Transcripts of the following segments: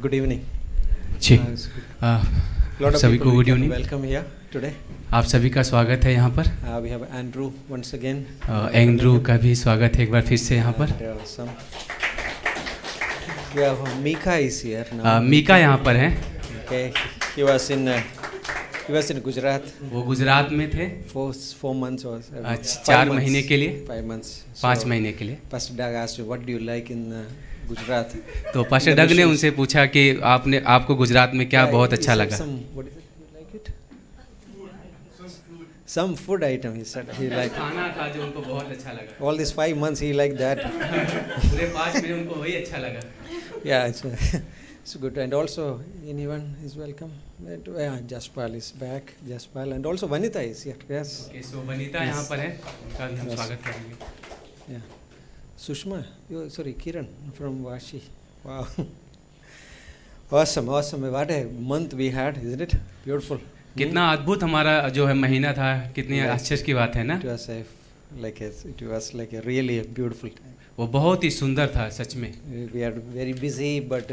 Good evening. जी सभी को good evening. Welcome here today. आप सभी का स्वागत है यहाँ पर। We have Andrew once again. Andrew का भी स्वागत है एक बार फिर से यहाँ पर। Mika is here now. Mika यहाँ पर हैं। Okay. He was in Gujarat. वो गुजरात में थे 4 months or 4 महीने के लिए, 5 months. 5 महीने के लिए। Pastor Doug asked you, what do you like in Gujarat? तो पास्टर डग ने उनसे पूछा कि आपको गुजरात में क्या बहुत अच्छा लगा। What is it? You like it? Some food item he said he liked. खाना था जो उनको बहुत अच्छा लगा। All these 5 months he liked that. पूरे 5 महीने उनको वही अच्छा लगा। Yeah, it's good. And also anyone is welcome. Jaspal is back. Jaspal and also Vanita is here. Yes. Okay, so Vanita यहाँ पर है, उनका भी हम स्वागत करेंगे। Yeah. Sushma, Kiran from Vashi. Wow. Awesome. What a month we had, isn't it? Beautiful. कितना अद्भुत हमारा जो है महीना था, कितनी आश्चर्य की बात है ना। It was like a really beautiful time. वो बहुत ही सुंदर था सच में। We are very busy, but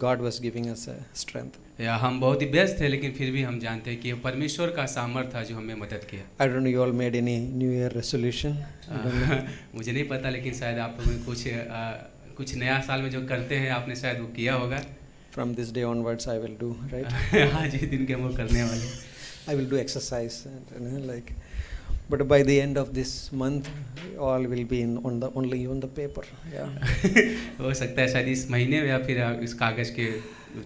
God was giving us strength. या हम बहुत ही व्यस्त थे, लेकिन फिर भी हम जानते हैं कि परमेश्वर का सामर्थ था जो हमें मदद किया। I don't know, you all made any New Year resolution? मुझे नहीं पता, लेकिन शायद आप लोगों ने कुछ नया साल में जो करते हैं आपने शायद वो किया होगा। From this day onwards I will do, right? आज ही दिन के हम वो करने वाले। I will do exercise and but by the end of this month all will be only on the paper. Yeah. हो सकता है शायद इस महीने में या फिर इस कागज के।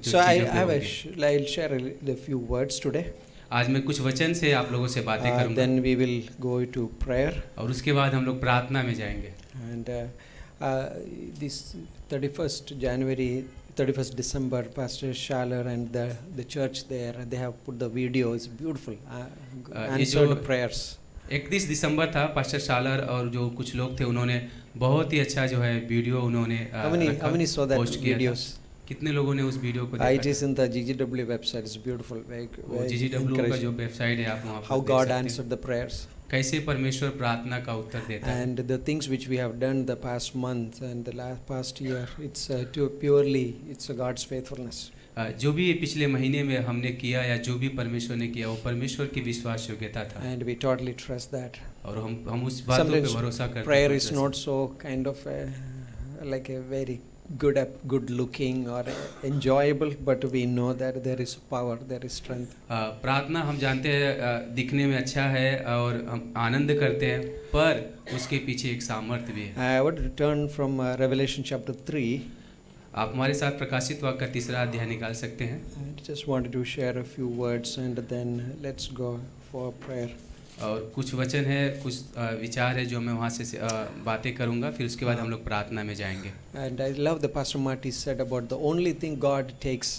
So I'll share a few words today. आज मैं कुछ वचन से आप लोगों से बातें करूंगा। Then we will go to prayer. और उसके बाद हम लोग प्रार्थना में जाएंगे। And this 31st December, Pastor Schaller and the church there, they have put the video. It's beautiful. Answered prayers. 31 दिसंबर था, पास्टर शालर और जो कुछ लोग थे उन्होंने बहुत ही अच्छा जो है वीडियो उन्होंने How many saw that videos? कितने लोगों ने उस वीडियो को देखा? It is in the GGW website. It's beautiful. GGW का जो वेबसाइट है आप वहाँ पर How God answered the prayers. कैसे परमेश्वर प्रार्थना का उत्तर देता है। And the things which we have done the past month and the past year, it's purely God's faithfulness. जो भी पिछले महीने में हमने किया या जो भी परमेश्वर ने किया वो परमेश्वर की विश्वास योग्यता था। And we totally trust that. और हम उस बातों पे भरोसा करते हैं। Prayer is not so kind of like a very good looking or enjoyable, but we know that there is power, there is strength. प्रार्थना हम जानते हैं दिखने में अच्छा है और हम आनंद करते हैं, पर उसके पीछे एक सामर्थ्य भी है। I would turn from Revelation chapter 3. आप हमारे साथ प्रकाशित वाक्य का 3रा अध्याय निकाल सकते हैं। I just wanted to share a few words and then let's go for prayer. और कुछ वचन है, कुछ विचार है जो मैं वहाँ से बातें करूँगा, फिर उसके बाद हम लोग प्रार्थना में जाएंगे। And I love the Pastor Marty said about the only thing God takes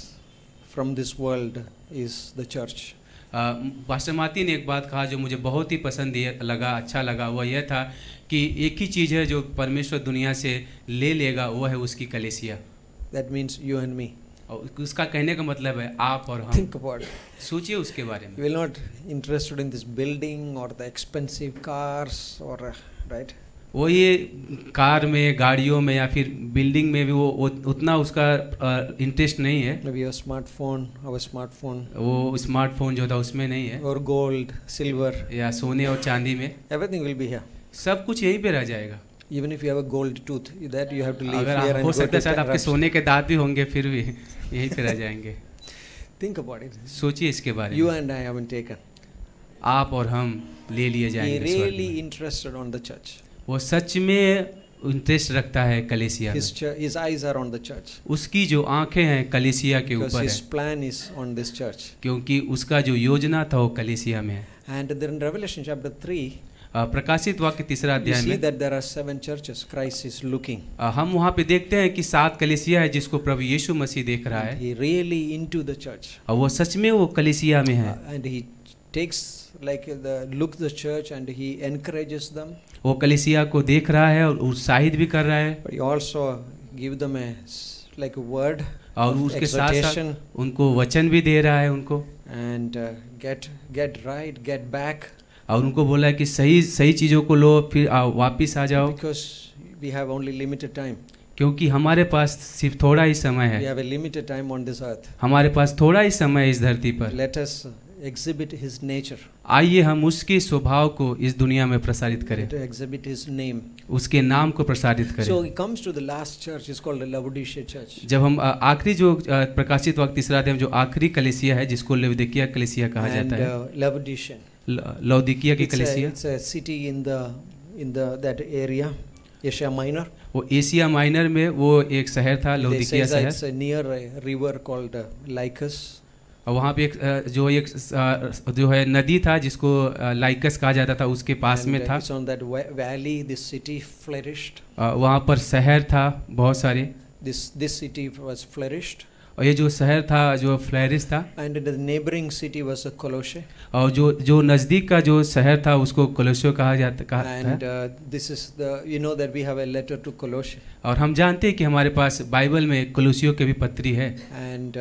from this world is the church. Pastor Marty ने एक बात कहा जो मुझे बहुत ही पसंद लगा, अच्छा लगा, वो यह था कि एक ही चीज़ है जो परमेश्वर दुनिया से ले लेगा, वो है उसकी कलीसिया। That means you and me. और उसका कहने का मतलब है आप और हम। Think about it. सोचिए उसके बारे में। We will not interested in this building or the expensive cars or right. वो ये कार में, गाड़ियों में या फिर बिल्डिंग में भी वो उतना उसका इंटरेस्ट नहीं है। Maybe your smartphone, our smartphone. वो स्मार्टफोन जो था उसमें नहीं है। Or gold, silver. या सोने और चांदी में। Everything will be here. सब कुछ यहीं पे रह जाएगा। Even if you have a gold tooth, that you have to leave अगर here and हो go सकता है to शायद आपके सोने के दांत भी होंगे, फिर भी यहीं पे रह जाएंगे। Think about it. सोचिए इसके बारे में। You and I haven't taken. आप और हम ले लिए जाएंगे। He really interested on the church. वो सच में इंटरेस्ट रखता है कलीसिया में। His eyes are on the church. उसकी जो आंखें हैं कलीसिया के ऊपर है। His plan is on this church. क्योंकि उसका जो योजना था वो कलीसिया में है। And then in Revelation chapter 3. प्रकाशित वाक्य 3रा अध्याय में that there are 7 churches Christ is looking. हम वहाँ पे देखते हैं कि 7 कलीसिया है जिसको प्रभु यीशु मसीह देख रहा है। He really into the church. और वो सच में वो कलीसिया में है। And he takes look the church and he encourages them. वो कलीसिया को देख रहा है और उत्साहित भी कर रहा है। But he also give them a word. और उसके साथ उनको वचन भी दे रहा है उनको। And get right, get back. और उनको बोला है कि सही चीज़ों को लो, फिर वापिस आ जाओ। Because we have only limited time. क्योंकि हमारे पास सिर्फ थोड़ा ही समय We है, have a limited time on this earth. हमारे पास थोड़ा ही समय है इस धरती पर। Let us exhibit His nature. आइए हम उसके स्वभाव को इस दुनिया में प्रसारित करें, Let us exhibit His name. उसके नाम को प्रसारित करें। So He comes to the last church. It's called the Laodicea church. जब हम आखिरी जो प्रकाशित वक्त तीसरा अध्याय में जो आखिरी कलीसिया है जिसको लौदीकिया कलीसिया कहा And जाता है, Laodicean. लौदीकिया की कलीसिया, It's a city in the that area, Asia Minor. वो एशिया माइनर में वो एक शहर था, They लौदीकिया say that शहर। it's near a river called Lycus. और वहाँ पे एक जो है नदी था जिसको लाइकस कहा जाता था, उसके पास And में था। it's on that valley. This city flourished. वहाँ पर शहर था बहुत सारे, This city was flourished. और ये जो शहर था जो फ्लैरिस था, And the neighboring city was a Colossae. और जो नज़दीक का जो शहर था उसको कोलोसियो कहा जाता And है। this is that we have a letter to Colossae. और हम जानते हैं कि हमारे पास बाइबल में कोलोसियो के भी पत्री है। And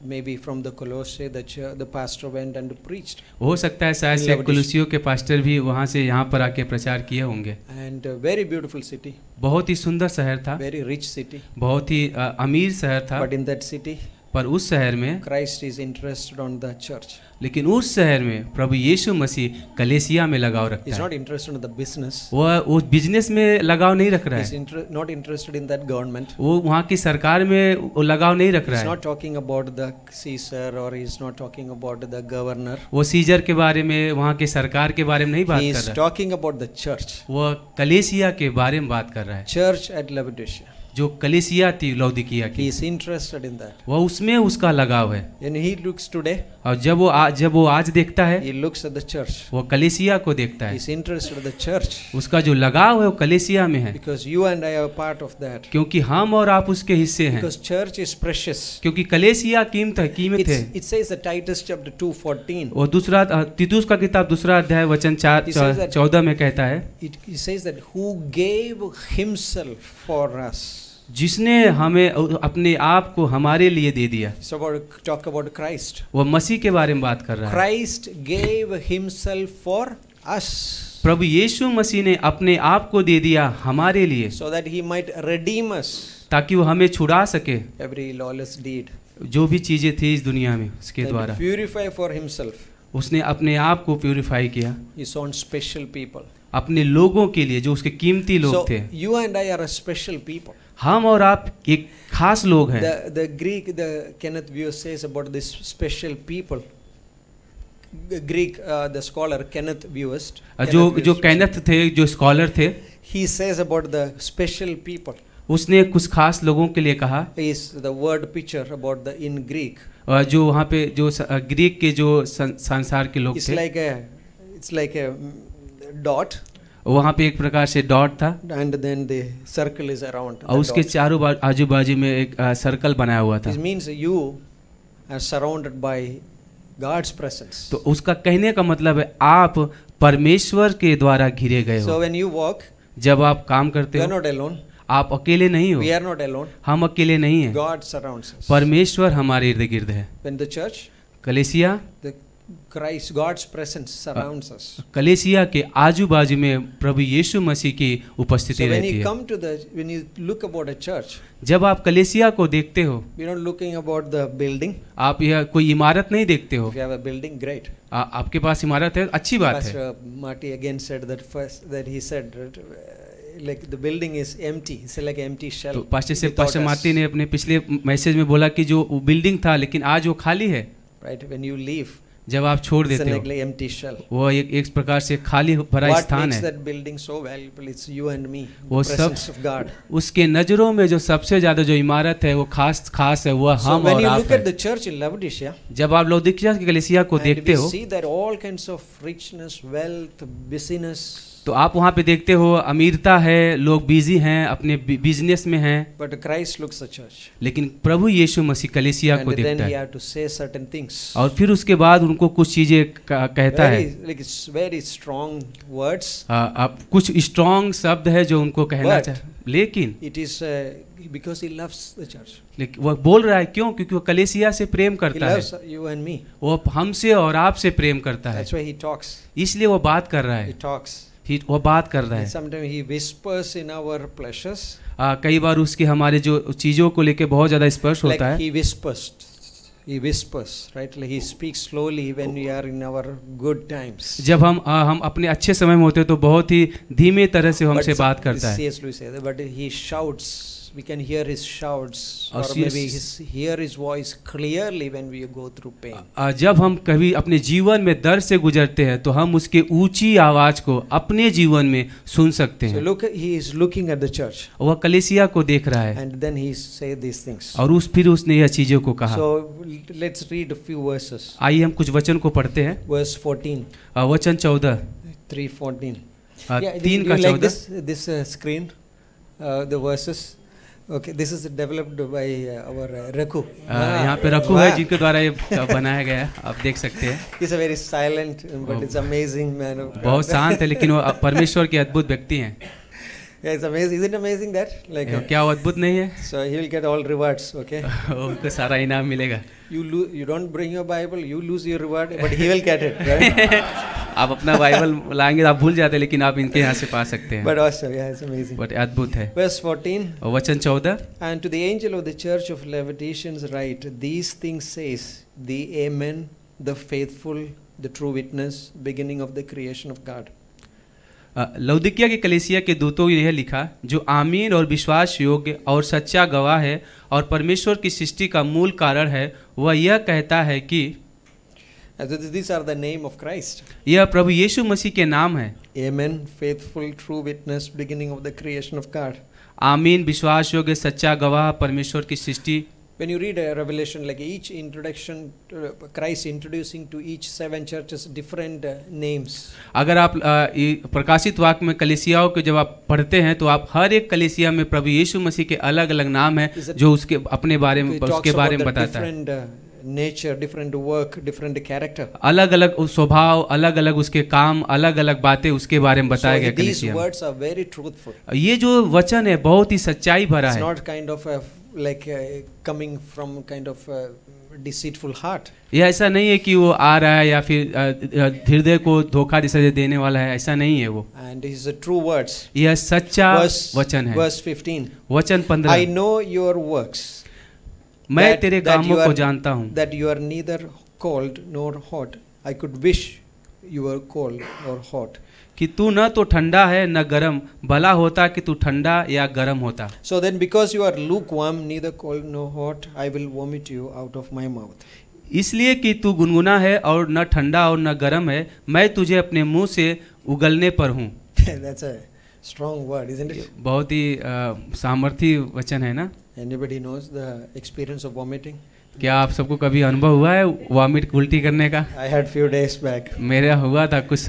maybe from the Colossae, the pastor went and preached. हो सकता है शायद से कोलोसियो के पास्टर भी वहाँ से यहाँ पर आके प्रचार किए होंगे। And very beautiful city. बहुत ही सुंदर शहर था, Very rich city. बहुत ही अमीर शहर था। But in that city, पर उस शहर में, Christ is interested on the church. लेकिन उस शहर में प्रभु यीशु मसीह कलीसिया में लगाव रखता He's है। not interested in the business. वो बिजनेस में लगाव नहीं रख रहा He's है, not interested in that government. वो वहाँ की सरकार में वो लगाव नहीं रख रहा He's है। not talking about the Caesar or he's not talking about the governor. वो सीजर के बारे में, वहाँ के सरकार के बारे में नहीं बात He कर is रहा है, talking about the church. वो कलीसिया के बारे में बात कर रहा है। Church at Laodicea. जो कलीसिया थी लौदीकिया He की, is interested in that. वो उसमें उसका लगाव है। And he looks today, और जब वो आज देखता है, he looks at the church. वो कलीसिया को देखता है। He's interested in the church. उसका जो लगाव है वो कलीसिया में है, Because you and I are part of that. क्योंकि हम और आप उसके हिस्से हैं। Because church is precious. क्योंकि कलीसिया कीमत है। It says in Titus chapter 2:14. और दूसरा तीतुस का किताब दूसरा अध्याय वचन 4:14 में कहता है, It says that who gave himself for us. जिसने हमें अपने आप को हमारे लिए दे दिया। Talk about Christ. वो मसीह के बारे में बात कर रहा है। Christ gave himself for us. प्रभु यीशु मसीह ने अपने आप को दे दिया हमारे लिए, So that he might redeem us. ताकि वो हमें छुड़ा सके Every lawless deed. जो भी चीजें थी इस दुनिया में उसके That द्वारा। purify for himself. उसने अपने आप को प्यूरिफाई किया His own special people. अपने लोगों के लिए जो उसके कीमती लोग So थे। you and I are a special people. हम और आप एक खास लोग हैं। The Greek, the Kenneth Vuest says about this special people. The Greek, the scholar Kenneth Vuest. जो केनेथ थे, जो स्कॉलर थे, He says about the special people. उसने कुछ खास लोगों के लिए कहा। Is the word picture about the in Greek. जो वहाँ पे जो ग्रीक के जो संसार के लोग थे, It's like a dot. वहाँ पे एक प्रकार से डॉट था, And then the circle is around. और उसके चारों आजू बाजू में एक सर्कल बनाया हुआ था। This means you are surrounded by God's presence. तो उसका कहने का मतलब है आप परमेश्वर के द्वारा घिरे गए So हो। when you walk, जब आप काम करते you are हो, not alone. आप अकेले नहीं हो। We are not alone. हम अकेले नहीं हैं। God surrounds us. परमेश्वर हमारे इर्द गिर्द है। When the church, कलीसिया, the Christ, God's presence surrounds us. कलीसिया के आजू बाजू में प्रभु यीशु मसीह की उपस्थिति So when रहती you है। come to when you look about a church, जब आप कलीसिया को देखते हो, we're not looking about the building. आप यह कोई इमारत नहीं देखते हो। If you have a building, great. आपके पास इमारत है, अच्छी बात है। Pastor Marty again said that he said that, like the building is empty. It's like an empty shell. तो पास्टर without us. मार्टी ने अपने पिछले मैसेज में बोला कि जो बिल्डिंग था लेकिन आज वो खाली है। Right, when you leave, जब आप छोड़ it's देते like हो, an empty shell. वो एक प्रकार से खाली भरा What स्थान makes है। that building so valuable? It's you and me. The वो presence of God. उसके नजरों में जो सबसे ज्यादा जो इमारत है वो खास है, वो So हम when और you आप look at है। the church in Laodicea, जब आप लौदीकिया की कलीसिया को and देखते we हो, see that all kinds of richness, wealth, busyness, तो आप वहाँ पे देखते हो अमीरता है, लोग बिजी हैं, अपने बिजनेस में हैं, but Christ looks at church. लेकिन प्रभु यीशु मसीह कलीसिया को And then देखता he है had to say certain things. और फिर उसके बाद उनको कुछ चीजें कहता है। It's very strong words. आप कुछ स्ट्रॉन्ग शब्द है जो उनको कहना But चाहे, लेकिन it is because he loves the church. लेकिन वह बोल रहा है क्यों? क्योंकि वो कलीसिया से प्रेम He करता है, loves you and me. वो हमसे और आपसे प्रेम करता है, That's why he talks. इसलिए वो बात कर रहा He है, talks. वो बात कर रहा है। Sometimes he whispers in our pleasures. कई बार उसके हमारे जो चीज़ों को लेके बहुत ज़्यादा स्पर्श Like होता है। he whispers. He whispers, right? Like he speaks slowly when we are in our good times. जब हम अपने अच्छे समय में होते हैं तो बहुत ही धीमे तरह से हमसे बात करता है। C.S. Lewis said that, but he shouts. We can hear his shouts, or और maybe hear his voice clearly when we go through pain. जब हम कभी अपने जीवन में दर्द से गुजरते हैं तो हम उसके ऊंची आवाज को अपने जीवन में सुन सकते So हैं। look, he is looking at the church, वह कलीसिया को देख रहा है and then he say these things. और फिर उसने यह चीजों को कहा। So let's read a few verses. आइए हम कुछ वचन को पढ़ते हैं। Verse 14, वचन 14 3:14. 3 का you like 14। this screen, the verses. Okay, this is developed by our Rakhu. यहाँ पे रखू है जिनके द्वारा ये बनाया गया है, आप देख सकते हैं। He's a very silent, but it's amazing man of God. बहुत शांत है लेकिन वो परमेश्वर के अद्भुत व्यक्ति हैं। Yeah, it's amazing. Isn't it amazing that? Like, क्या वो अद्भुत नहीं है? so he will get all rewards. Okay. उनको सारा इनाम मिलेगा। You don't bring your Bible, you lose your reward, but he will get it, right? आप अपना बाइबल लाएंगे, आप भूल जाते हैं, लेकिन आप इनके यहाँ से पा सकते हैं। But awesome, yeah, it's amazing. But अद्भुत है। Verse 14. वचन 14। And to the angel of the church of Laodiceans write, these things says the Amen, the faithful, the true witness, beginning of the creation of God. लौदीकिया के कलीसिया के दूतों ने यह लिखा, जो आमीन और विश्वास योग्य और सच्चा गवाह है और परमेश्वर की सृष्टि का मूल कारण है, वह यह कहता है कि These are the name of Christ. यह प्रभु यीशु मसीह के नाम है। Amen, faithful, true witness, beginning of the creation of God. आमीन, विश्वास योग्य, सच्चा गवाह, परमेश्वर की सृष्टि। When you read a Revelation, like each introduction, Christ introducing to each 7 churches different names. अगर आप प्रकाशित वाक्य में कलीसियाओं के जब आप पढ़ते हैं तो आप हर एक कलीसिया में प्रभु यीशु मसीह के अलग अलग नाम है जो उसके अपने बारे में उसके बारे में बताता है। Nature, different work, different character. अलग अलग स्वभाव, अलग अलग उसके काम, अलग अलग बातें उसके बारे में बताया गया कलीसिया। These words are very truthful. ये जो वचन है बहुत ही सच्चाई भरा है। It's not kind of like coming from kind of deceitful heart. ये ऐसा नहीं है कि वो आ रहा है या फिर हृदय को धोखा देने वाला है, ऐसा नहीं है वो। And these are true words. यह सच्चा वचन है। Verse 15. वचन 15। I know your works. मैं तेरे कामों को जानता हूँ। That you are neither cold nor hot. I could wish you were cold or hot. कि तू न तो ठंडा है न गरम, भला होता कि तू ठंडा या गरम होता। So then because you are lukewarm, neither cold nor hot, I will vomit you out of my mouth. इसलिए कि तू गुनगुना है और न ठंडा और न गरम है, मैं तुझे अपने मुंह से उगलने पर हूँ। That's a strong word, isn't it? बहुत ही सामर्थी वचन है ना। Anybody knows the experience of vomiting? क्या आप सबको कभी अनुभव हुआ है वॉमिट उल्टी करने का? I had few days back. मेरा हुआ था कुछ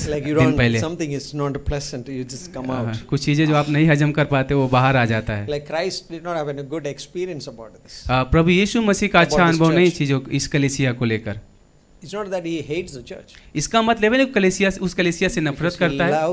like you दिन don't, पहले। something is not pleasant, you just come out. कुछ चीजें जो आप नहीं हजम कर पाते वो बाहर आ जाता है। Like Christ did not have a good experience about this. प्रभु यीशु मसीह का अच्छा अनुभव नहीं चीजों इस कलीसिया को लेकर। It's not that he hates the church. इसका मतलब है कलीसिया उस कलीसिया से नफरत करता है,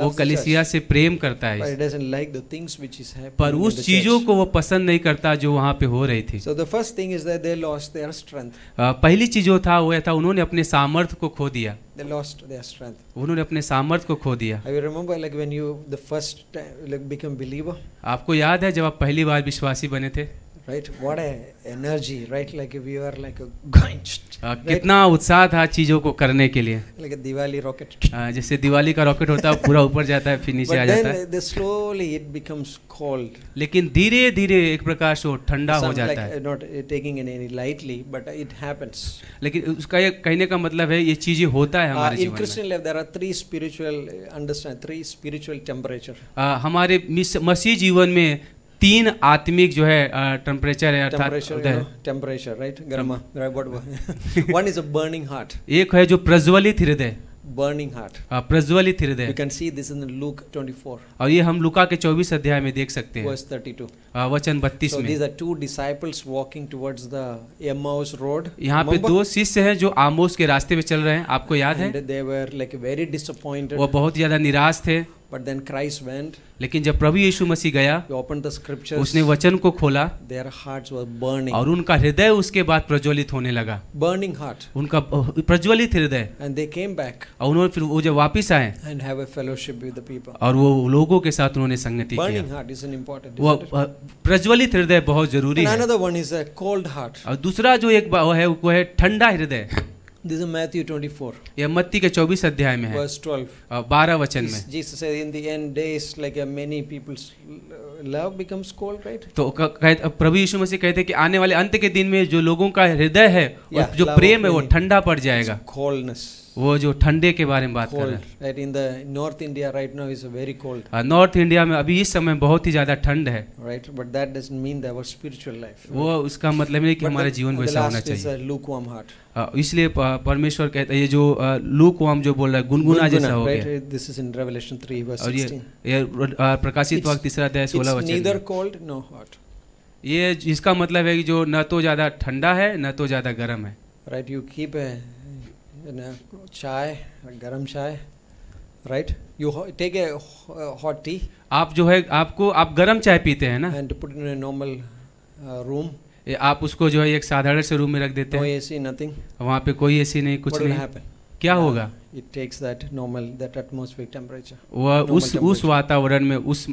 वो कलीसिया से प्रेम करता है, but he doesn't like the things which is happening. पर उस चीजों को वो पसंद नहीं करता जो वहाँ पे हो रही थी। So the first thing is that they lost their strength. पहली चीज जो था वो था उन्होंने अपने सामर्थ्य को खो दिया। They lost their strength. उन्होंने अपने सामर्थ्य को खो दिया। I remember like when you the first time like become believer. आपको याद है जब आप पहली बार विश्वासी बने थे? Right, what a energy, right? Like we were like a going. कितना उत्साह था चीजों को करने के लिए। Like a Diwali rocket. जैसे दिवाली का रॉकेट होता है पूरा ऊपर जाता है फिर नीचे आ जाता है। But then slowly it becomes cold. लेकिन धीरे धीरे एक प्रकार से ठंडा हो जाता है। Not taking it any lightly, but it happens. लेकिन उसका ये कहने का मतलब है ये चीजें होता है हमारे जीवन में। In Christian life there are three spiritual temperature. हमारे मसीह जीवन में 3 आत्मिक जो है टेम्परेचर है, टेम्परेचर राइट, गर्मा, one is a burning heart. एक है जो प्रज्वलित हृदय, burning heart. प्रज्वलित हृदय। We can see this in Luke 24. और ये हम लूका के 24 अध्याय में देख सकते हैं। Verse 32. वचन 32 में। So these are 2 disciples walking towards the Emmaus road. यहाँ पे 2 शिष्य हैं जो आमोस के रास्ते पे चल रहे हैं, आपको याद है? And they were like very disappointed. वो बहुत ज्यादा निराश थे। But then Christ went, लेकिन जब प्रभु यीशु मसीह गया, he opened the scriptures, उसने वचन को खोला their hearts were burning. और उनका हृदय उसके बाद प्रज्वलित होने लगा, Burning heart. उनका प्रज्वलित हृदय। And they came back और उन्होंने फिर वो जब वापस आए and have a fellowship with the people. और वो लोगों के साथ उन्होंने संगति Burning किया। heart is an important. वो Isn't it? प्रज्वलित हृदय बहुत जरूरी And है। another one is a cold heart. और दूसरा जो एक वो है ठंडा हृदय। This is Matthew 24, यह मत्ती के 24 अध्याय में है, verse 12. 12 वचन में। Jesus said, in the end days, like many people's love becomes cold, right? तो प्रभु यीशु मसीह कहते हैं कि आने वाले अंत के दिन में जो लोगों का हृदय है और जो love प्रेम है of वो many. ठंडा पड़ जाएगा। Coldness. वो जो ठंडे के बारे में बात कर Cold. रहे हैं। Right? In the North India right now is very cold. North India में अभी इस समय बहुत ही ज्यादा ठंड है। Right? But that doesn't mean that our spiritual life. वो उसका मतलब नहीं कि But हमारे जीवन the वैसा होना last is चाहिए। a lukewarm heart. इसलिए परमेश्वर कहता है ये जो लूकवार्म जो बोल रहा है गुनगुना जैसा हो गया। Right? This is in Revelation 3 verse और 16. ये प्रकाशित वाक्य 3 अध्याय 16 It's वचन neither में। cold nor hot. ये इसका मतलब है कि जो न तो ज्यादा ठंडा है न तो ज्यादा गर्म है। Right? You keep a chai, a garam chai. Right? You take a hot tea आप जो है आप गर्म चाय पीते हैं ना, and put it in a normal room. आप उसको जो है एक साधारण से रूम में रख देते No हैं, AC, nothing. वहाँ पे कोई ऐसी नहीं, कुछ What will नहीं, happen? क्या होगा? It takes that atmospheric temperature. वह normal उस temperature. वातावरण में उस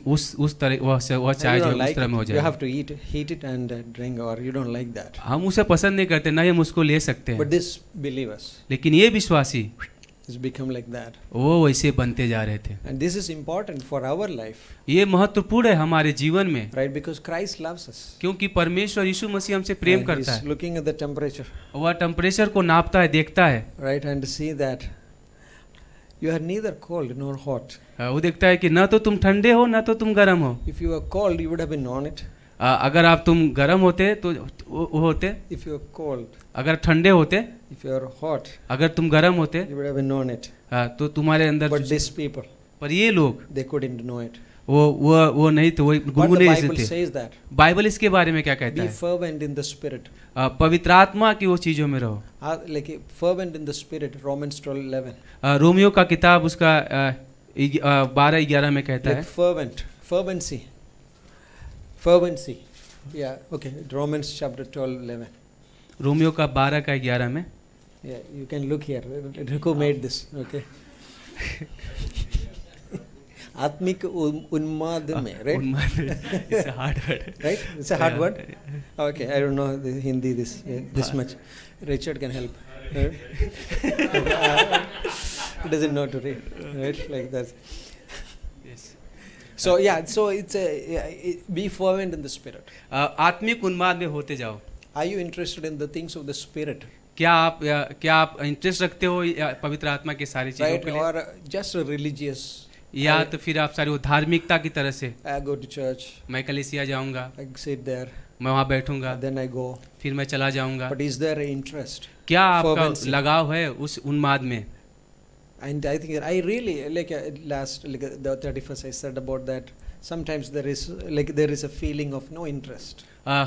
तरह वह And चाय you जो don't है उस like तरह में हो it. You जाएगा। have to heat it and drink, or you don't like that. हम उसे पसंद नहीं करते ना, हम उसको ले सकते But हैं, this believers लेकिन ये विश्वासी has become like that. वो वैसे बनते जा रहे थे। And this is important for our life, ये महत्वपूर्ण है हमारे जीवन में, right? Because Christ loves us. क्योंकि परमेश्वर यीशु मसीह हमसे प्रेम And करता he's है। looking at the temperature, वह टेम्परेचर को नापता है, देखता है, right? And see that you are neither cold nor hot. वो देखता है कि न तो तुम ठंडे हो न तो तुम गर्म हो। If you were cold, you would have been on it. अगर तुम गर्म होते तो वो होते, If you were cold, अगर ठंडे होते, if you are hot, अगर तुम गर्म होते you would have been on it. तो तुम्हारे अंदर। But these people, पर ये लोग they couldn't know it. वो नहीं थे, वो What the गुनगुने जैसे Bible थे। says that बाइबल इसके बारे में क्या कहता be है? fervent in the spirit. पवित्र आत्मा की वो चीजों में रहो। Like fervent in the spirit. Romans 12:11. Romeo का किताब उसका 12-11 में कहता Like है fervency. Yeah. Okay. Romans chapter 12:11. Romeo का 12 का 11 में। Yeah, you can look here. Rico made this. Okay. आत्मिक उन्माद में, right? It's a hard word. Right? It's a hard word. Okay, I don't know the Hindi this much. Richard can help. Right? He doesn't know to read, right? Like that. Yes. So yeah, so it's be fervent in the spirit. आत्मिक उन्माद में होते जाओ। Are you interested in the things of the spirit? क्या आप interest रखते हो पवित्र आत्मा के सारी चीजों Right? के लिए, Or just a religious? या तो फिर आप सारी वो धार्मिकता की तरह से, I go to church. मैं कलीसिया जाऊंगा, I sit there. मैं वहाँ बैठूंगा, Then I go. फिर मैं चला जाऊंगा। But is there an interest? क्या आपका Fervency. लगाव है उस उन्माद में? And I think I really like the 31st I said about that. Sometimes there is a feeling of no interest.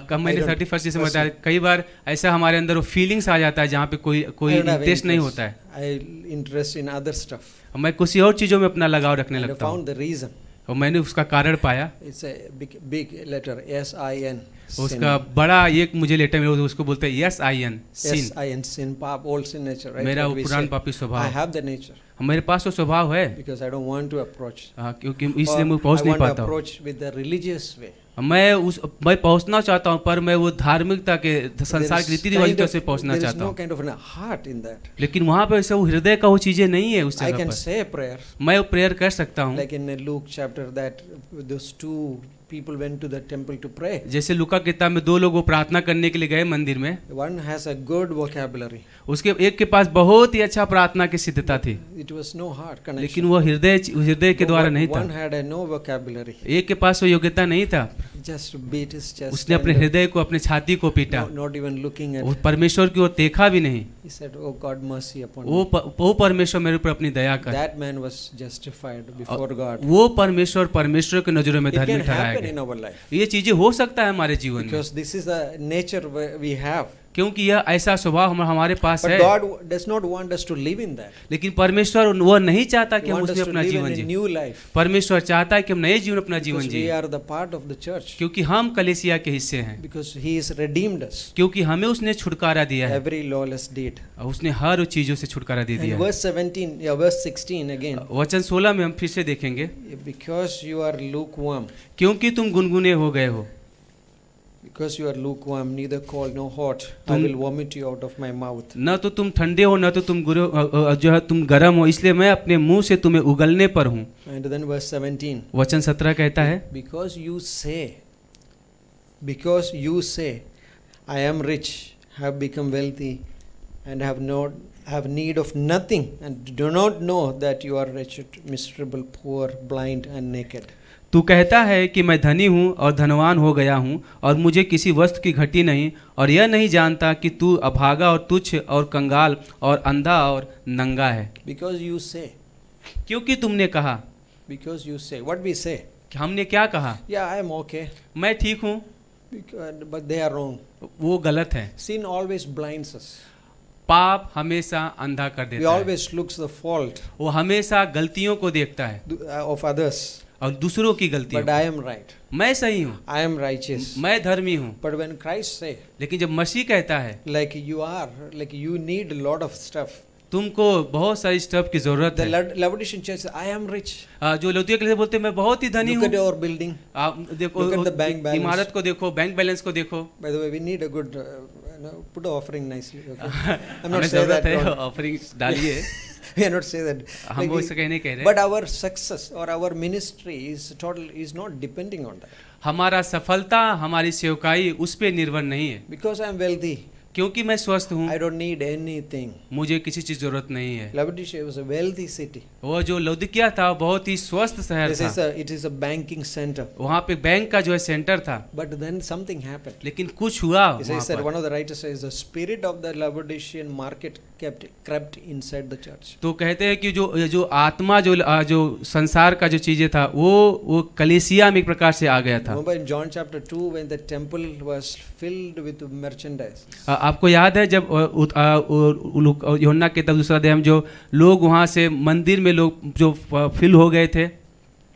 कब मैंने 31 जैसे personally. बताया, कई बार ऐसा हमारे अंदर वो फीलिंग्स आ जाता है जहाँ पे कोई I don't have इंटरेस्ट नहीं interest. होता है। I interest in other stuff. मैं किसी और चीज़ों में अपना लगाव रखने And I लगता हूँ, found the reason. और मैंने उसका कारण पाया। It's a big letter S-I-N. उसका बड़ा एक मुझे लेटर मिला, उसको बोलते हैं SIN, sin। S-I-N, sin, old sin nature, right? मेरा What वो we पुरान say. पापी I स्वभाव, have the nature मेरे पास वो स्वभाव है, because I don't want to approach. क्योंकि इसलिए Or मैं पहुँच I नहीं want to पाता हूँ। approach with the religious way. मैं पहुँचना चाहता हूँ, पर मैं वो धार्मिकता के संसार के रीति रिवाजों से पहुँचना There is चाहता no हूँ, kind of a heart in that. लेकिन वहाँ पे ऐसा वो हृदय का वो चीज़ें नहीं है उस I जगह can पर। say a prayer. मैं वो प्रेयर कर सकता हूँ, Like in Luke chapter that those two people went to the temple to pray. जैसे लूका किताब में 2 लोग वो प्रार्थना करने के लिए गए मंदिर में, One has a good vocabulary. उसके एक के पास बहुत ही अच्छा प्रार्थना की सिद्धता थी, It was no heart connection. लेकिन वो हृदय के द्वारा नहीं One था। had a no vocabulary. एक के पास वो योग्यता नहीं था, Just beat his chest. उसने अपने and, हृदय को, अपने छाती को पीटा, not even looking at. वो परमेश्वर की ओर देखा भी नहीं। He said, "Oh God, mercy upon me." वो परमेश्वर मेरे ऊपर अपनी दया कर। That man was justified before God. वो परमेश्वर के नजरों में It धर्मी can ठहराया happen in गया। our life ये चीजें हो सकता है हमारे जीवन में, because this is the nature we have. क्योंकि यह ऐसा स्वभाव हमारे पास But है। God does not want us to live in that. लेकिन परमेश्वर वह नहीं चाहता He कि हम wants us उसमें to अपना live जीवन in a जिए। new life. परमेश्वर चाहता है कि हम नए जीवन अपना जीवन Because we जिए, are the part of the church. क्योंकि हम कलीसिया के हिस्से हैं, Because He has redeemed us. क्योंकि हमें उसने छुटकारा दिया है, Every lawless deed. और उसने हर चीजों से छुटकारा दे दिया And है। verse 17, verse 16 again. वचन 16 में हम फिर से देखेंगे, Because you are lukewarm. क्योंकि तुम गुनगुने हो गए हो, Because you are lukewarm, neither cold nor hot, I will vomit you out of my mouth. न तो तुम ठंडे हो न तो तुम जो है तुम गर्म हो, इसलिए मैं अपने मुंह से तुम्हें उगलने पर हूँ। And then verse 17. वचन 17 कहता है, Because you say, I am rich, have become wealthy, and have need of nothing, and do not know that you are wretched, miserable, poor, blind, and naked. तू कहता है कि मैं धनी हूँ और धनवान हो गया हूँ और मुझे किसी वस्तु की घटी नहीं, और यह नहीं जानता कि तू अभागा और तुच्छ और कंगाल और अंधा और नंगा है। Because you say. क्योंकि तुमने कहा। Because you say. What we say? कि हमने क्या कहा? Yeah, I am okay. मैं ठीक हूँ। But they are wrong. वो गलत है। Sin always blinds us. पाप हमेशा अंधा कर We देता है। always looks the fault वो हमेशा गलतियों को देखता है of others. और दूसरों की गलतियों। But I am right. मैं सही हूँ, I am righteous. मैं धर्मी हूँ। But when Christ say, लेकिन जब मसीह कहता है like you need a lot of stuff. तुमको बहुत सारी स्टफ की जरूरत The है। Laodicean church says, I am rich. जो लौतिया के लिए बोलते हैं मैं बहुत ही धनी Look हूँ। at our building. आप देखो Look at the bank balance. इमारत को देखो, बैंक बैलेंस को देखो। By the way, we need a good, put the offering nicely. Okay? I'm not हमें saying जरूरत that. है don't. ऑफरिंग डालिए। We are not saying that. हम Like वो we- इससे कहने कह रहे But हैं। our success or our ministry is not depending on that. हमारा सफलता, हमारी सेवकाई उस पे निर्भर नहीं है, Because I am wealthy, क्योंकि मैं स्वस्थ हूँ, I don't need anything. मुझे किसी चीज जरूरत नहीं है। Laodicea was a wealthy city. वो जो लौदिकिया था बहुत ही स्वस्थ शहर था। It is a banking center. वहाँ पे बैंक का जो है सेंटर था, But then something happened. लेकिन कुछ हुआ He वहाँ says that पर। one of the writers says the spirit of the Laodicean market crept inside the church. तो कहते हैं कि जो आत्मा जो संसार का जो चीजें था वो कलीसिया में एक प्रकार से आ गया था। Remember in John chapter 2 when the temple was filled with merchandise. आपको याद है जब यूहन्ना के तब दूसरा अध्याय में जो लोग वहाँ से मंदिर में लोग जो फिल हो गए थे,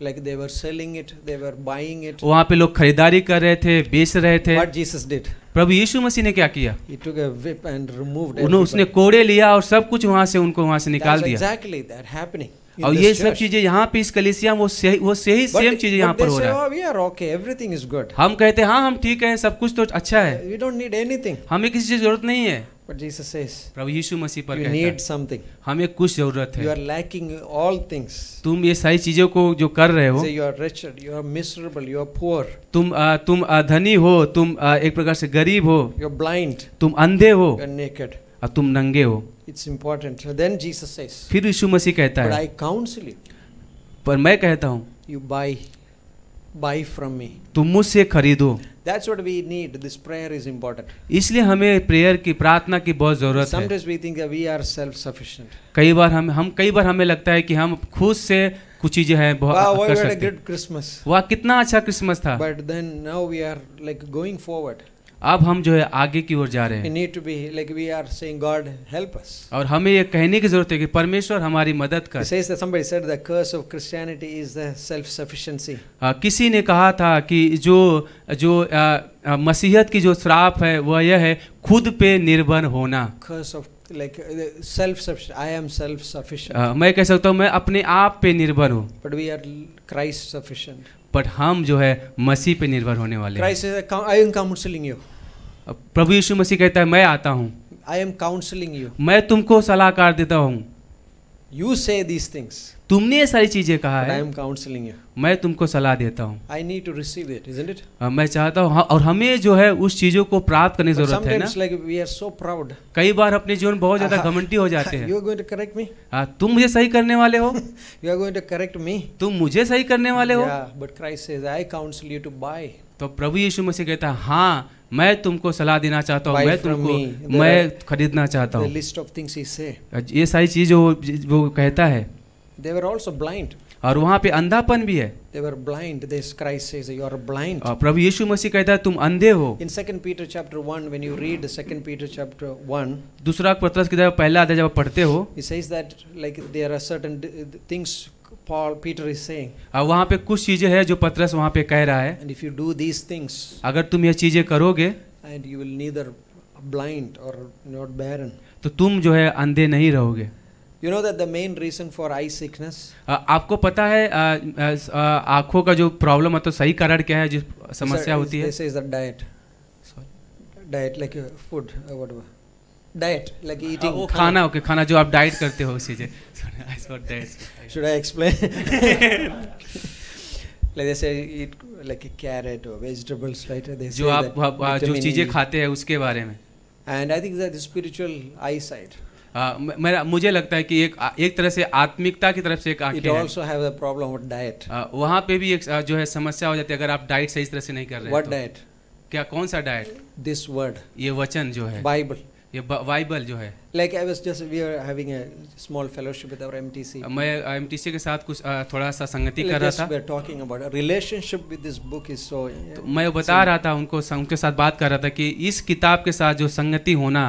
Like they were selling it, they were buying it. वहाँ पे लोग खरीदारी कर रहे थे, बेच रहे थे। What Jesus did? प्रभु यीशु मसीह ने क्या किया? He took a whip and removed उसने everybody. कोड़े लिया और सब कुछ वहाँ से उनको वहाँ से निकाल That's दिया। exactly that happening. in और this ये सब church. चीजें यहाँ पे इस कलीसिया में वो सही सेम चीजें यहाँ But पर they हो say, रहा है। oh, we are okay, everything is good. हम कहते हैं हाँ हम ठीक है, सब कुछ तो अच्छा है, We don't need anything. हमें किसी चीज की जरूरत नहीं है। But Jesus says, प्रभु यीशु मसीह पर you कहता need है something. हमें कुछ जरूरत You है। are lacking all things. तुम ये सारी चीजों को जो कर रहे हो, Say you are wretched, you are miserable, you are poor, तुम धनी हो, तुम एक प्रकार से गरीब हो, you are blind, तुम अंधे हो you are naked. और तुम नंगे हो। It's important. So then Jesus says, फिर यीशु मसीह कहता but है, I counsel you, पर मैं कहता हूँ you buy from me. तुम मुझसे खरीदो। That's what we need. This prayer is important. इसलिए हमें प्रेयर की, प्रार्थना की बहुत जरूरत है। Sometimes we think that we are self-sufficient. कई बार हमें लगता है कि हम खुद से कुछ चीजें हैं Wow, बहुत what कर a सकते हैं। good Christmas. वाह कितना अच्छा क्रिसमस था। But then now we are like going forward. अब हम जो है आगे की ओर जा रहे We हैं need to be like we are saying, God, help us. और हमें ये कहने की जरूरत है कि परमेश्वर हमारी मदद He कर। says that somebody said the curse of Christianity is the self-sufficiency. किसी ने कहा था कि जो मसीहत की जो श्राप है वह यह है खुद पे निर्भर होना। Curse of like self-sufficient. I am self-sufficient. मैं कह सकता हूँ मैं अपने आप पे निर्भर हूँ, But we are Christ sufficient. But हम जो है मसीह पे निर्भर होने वाले हैं। Christ says, I am counseling you. प्रभु यीशु मसीह कहता है मैं आता हूँ, I am counseling you. मैं तुमको सलाहकार देता हूँ। You say these things, तुमने ये सारी चीजें कहा but I है, am counseling you. मैं तुमको सलाह देता हूँ। I need to receive it, isn't it? मैं चाहता हूँ और हमें जो है उस चीजों को प्राप्त करने की But जरूरत है ना। sometimes like we are so proud. कई बार अपने जीवन बहुत ज्यादा घमंडी हो जाते हैं। You are going to correct me? तुम मुझे सही करने वाले हो, You are going to correct me? तुम मुझे सही करने वाले हो। Yeah, but Christ says, I counsel you to buy. तो प्रभु यीशु मसीह कहता है हाँ मैं तुमको सलाह देना चाहता हूँ, Buy मैं from तुमको me. मैं खरीदना चाहता The हूँ। list of things he say. ये सारी चीज वो कहता है। They were also blind. और वहाँ पे अंधापन भी है। They were blind. This Christ says, you are blind. और प्रभु यीशु मसीह कहता है तुम अंधे हो। In 2 Peter chapter 1, when you read 2 Peter chapter 1, दूसरा पत्रस की किताब पहला अध्याय जब पढ़ते हो, he says that like there are certain things Peter is saying. वहाँ पे कुछ चीजें हैं जो पत्रस वहाँ पे कह रहा है। And if you do these things, अगर तुम ये चीजें करोगे, and you will neither blind or not barren. तो तुम जो है अंधे नहीं रहोगे। You know that the main reason for eye sickness, आपको पता है आँखों का जो प्रॉब्लम है तो सही कारण क्या है, जो समस्या होती है? This is the diet. Diet like food, whatever. Diet like eating. वो खाना, ओके, खाना जो आप डाइट करते हो उसी चीज़। Should I explain? Like they say eat like a carrot or vegetables, right? They say जो आप जो चीज़ें खाते हैं उसके बारे में। And I think that the spiritual eyesight. मुझे लगता है कि एक तरह से आत्मिकता की तरफ से एक आंखें It also have a problem with diet. वहाँ पे भी एक जो है समस्या हो जाती है अगर आप डाइट सही तरह से नहीं कर रहे हैं। What diet? क्या, कौन सा डाइट? This word. ये वचन जो है, Bible. ये बाइबल जो है। Like I was just, we are having a small fellowship with our MTC. मैं MTC के साथ कुछ थोड़ा सा संगति कर Like रहा just था। we are talking about a relationship with this book is so. तो मैं बता रहा था उनके साथ बात कर रहा था कि इस किताब के साथ जो संगति होना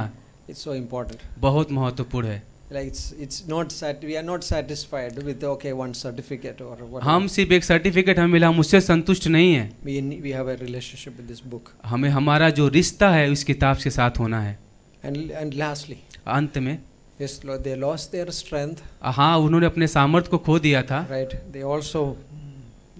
It's so important. बहुत महत्वपूर्ण है। Like it's not we are not satisfied with okay one certificate or whatever. हम सिर्फ एक सर्टिफिकेट हमें मिला, हम उससे संतुष्ट नहीं है। We have a relationship with this book. हमें हमारा जो रिश्ता है उस किताब के साथ होना है। And lastly, अंत में, yes, Lord, they lost their strength. हाँ, उन्होंने अपने सामर्थ्य को खो दिया था। Right. They also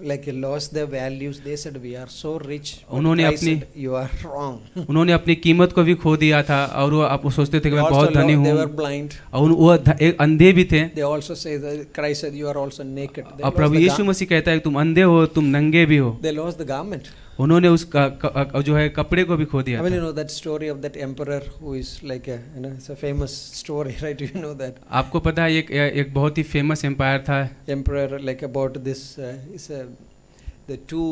like lost their values. They said we are so rich. उन्होंने अपनी, you are wrong. उन्होंने अपनी कीमत को भी खो दिया था और वो आप सोचते थे कि मैं बहुत धनी हूँ। They were blind. और वो एक अंधे भी थे। They also say that Christ said you are also naked. और प्रभु यीशु मसीह कहता है तुम अंधे हो, तुम नंगे भी हो। They lost the garment. उन्होंने उस जो है कपड़े को भी खो दिया। I mean, you know that story of that emperor who is like a, you know, it's a famous story, right? You know that. आपको पता है एक बहुत ही फेमस एम्पायर था। Emperor, like about this, the two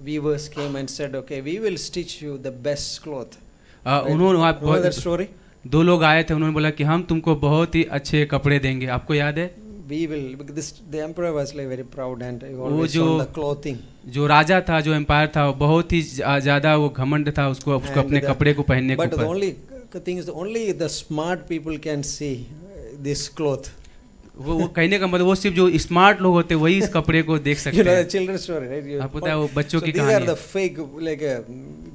weavers came and said, okay, we will stitch you the best cloth. उन्होंने know that story? दो लोग आए थे, उन्होंने बोला कि हम तुमको बहुत ही अच्छे कपड़े देंगे। आपको याद है? We will, because the emperor was like very proud and always on the clothing. जो राजा था, जो एम्पायर था, वो बहुत ही ज़्यादा वो घमंड था उसको अपने कपड़े को पहनने को। But the only thing is only the smart people can see this cloth. वो कहने का मतलब वो सिर्फ जो स्मार्ट लोग होते हैं वही इस कपड़े को देख सकते हैं। You know the children's story, right? आपको पता है वो बच्चों की कहानी है। So these are the fake like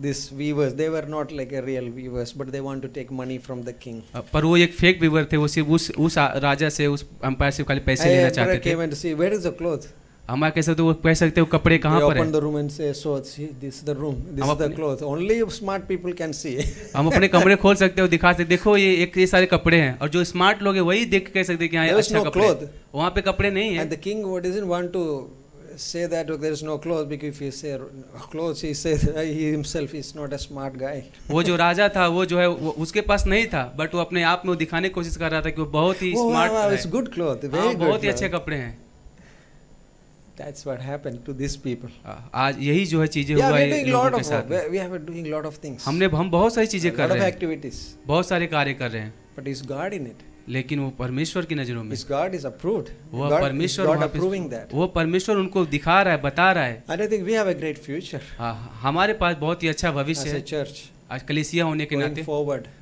this weavers. They were not like a real weavers, but they want to take money from the king. पर वो एक फेक वीवर थे, वो सिर्फ उस राजा से, उस एम्पायर से खाली पैसे लेना चाहते थे। Came and see where is the cloth. हमारे कैसे तो वो कह सकते हो कपड़े कहाँ पर हैं? Open the room and say, so see, this is the room, this is the cloth. Only smart people can see. हम अपने कमरे खोल सकते हो, दिखा सकते, देखो ये सारे कपड़े हैं, और जो स्मार्ट लोग हैं वही देख के कह सकते हैं कि हाँ ये अच्छा कपड़े हैं। वहाँ पे कपड़े नहीं है। And the king doesn't want to say that there is no clothes, because if he say clothes, he says he himself is not a smart guy. वो जो राजा था वो जो है उसके पास नहीं था, बट वो अपने आप में वो दिखाने की कोशिश कर रहा था कि वो बहुत ही स्मार्ट है। It's good cloth, very good. बहुत ही अच्छे कपड़े हैं। That's what happened to these people. आज यही जो है चीजें हुआ है लोगों के साथ। We have been doing lot of things. हम बहुत सारी चीजें कर रहे हैं, activities. बहुत सारे कार्य कर रहे हैं। But is God in it? लेकिन वो परमेश्वर की नजरों में, Is God is approved? वो परमेश्वर God approving that? वो परमेश्वर उनको दिखा रहा है, बता रहा है। I think we have a great future. हमारे पास बहुत ही अच्छा भविष्य है। As a church. आज कलीसिया होने के नाते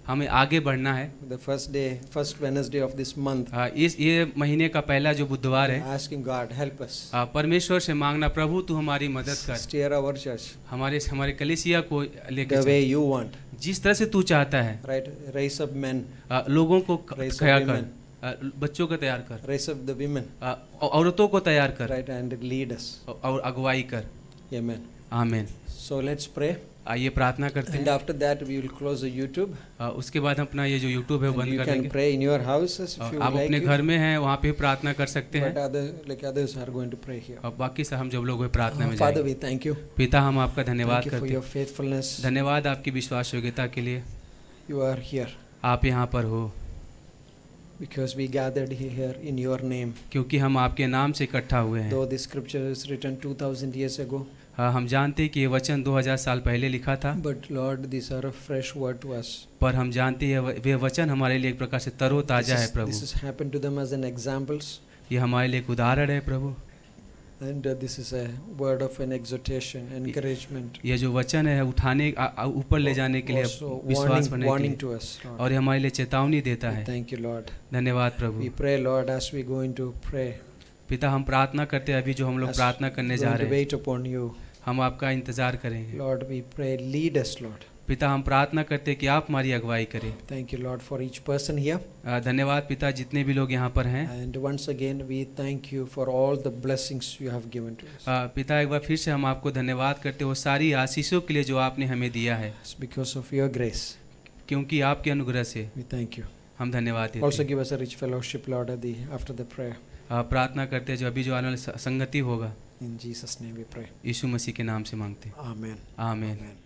हमें आगे बढ़ना है। The first Wednesday of this month. ये महीने का पहला जो बुधवार है, asking God help us. परमेश्वर से मांगना, प्रभु तू हमारी मदद कर। Steer our church. हमारे कलीसिया को लेकर the way you want. जिस तरह से तू चाहता है। Right, raise up men. लोगों को तैयार कर, बच्चों को तैयार कर। Raise up the women. औरतों को तैयार कर। Right, and lead us. और अगुवाई कर। Amen. आमीन। So let's pray. आइए प्रार्थना करते हैं। And after that we will close the YouTube. उसके बाद हम अपना ये जो YouTube है वो बंद कर देंगे। You can pray in your houses if you आप अपने घर में हैं वहाँ पे प्रार्थना कर सकते हैं। But others are going to pray here. और बाकी से हम जब लोग प्रार्थना में Father, we thank you. पिता हम आपका धन्यवाद करते हैं। Thank you for your faithfulness. धन्यवाद आपकी विश्वास योग्यता के लिए। You are here. आप यहाँ पर हो। Because we gathered here in your name. क्योंकि हम आपके नाम से इकट्ठा हुए हैं। Though this scripture is written 2000 years ago. हम जानते हैं कि ये वचन 2000 साल पहले लिखा था। But Lord, these are a fresh word to us. पर हम जानते हैं वे वचन हमारे लिए एक प्रकार से तरोताजा है प्रभु। This has happened to them as an examples. ये हमारे लिए एक उदाहरण है प्रभु। And this is a word of an exhortation, encouragement, ये जो वचन है उठाने ऊपर ले जाने के लिए, also विश्वास बढ़ने के warning लिए, to us, Lord. और ये हमारे लिए चेतावनी देता We है। thank you, Lord. धन्यवाद We Prabhu. pray, Lord, as we go into pray, पिता हम प्रार्थना करते हैं, अभी जो हम लोग as प्रार्थना करने जा going to रहे हैं, wait upon you, हम आपका इंतजार करेंगे। Lord, we pray, lead us, Lord. पिता हम प्रार्थना करते हैं कि आप हमारी अगुवाई करें। Thank you, Lord, for each person here. धन्यवाद पिता, जितने भी लोग यहाँ पर हैं। And once again, we thank you for all the blessings you have given to us. पिता एक बार फिर से हम आपको धन्यवाद करते हैं वो सारी आशीषों के लिए जो आपने हमें दिया है, It's because of your grace. क्योंकि आपके अनुग्रह से We thank you. हम धन्यवाद देते Also हैं। give us a rich fellowship, Lord, after the prayer. प्रार्थना करते हैं जो अभी जो आने वाली संगति होगा, In Jesus' name we pray. यीशु मसीह के नाम से मांगते हैं। Amen. आमीन। Amen.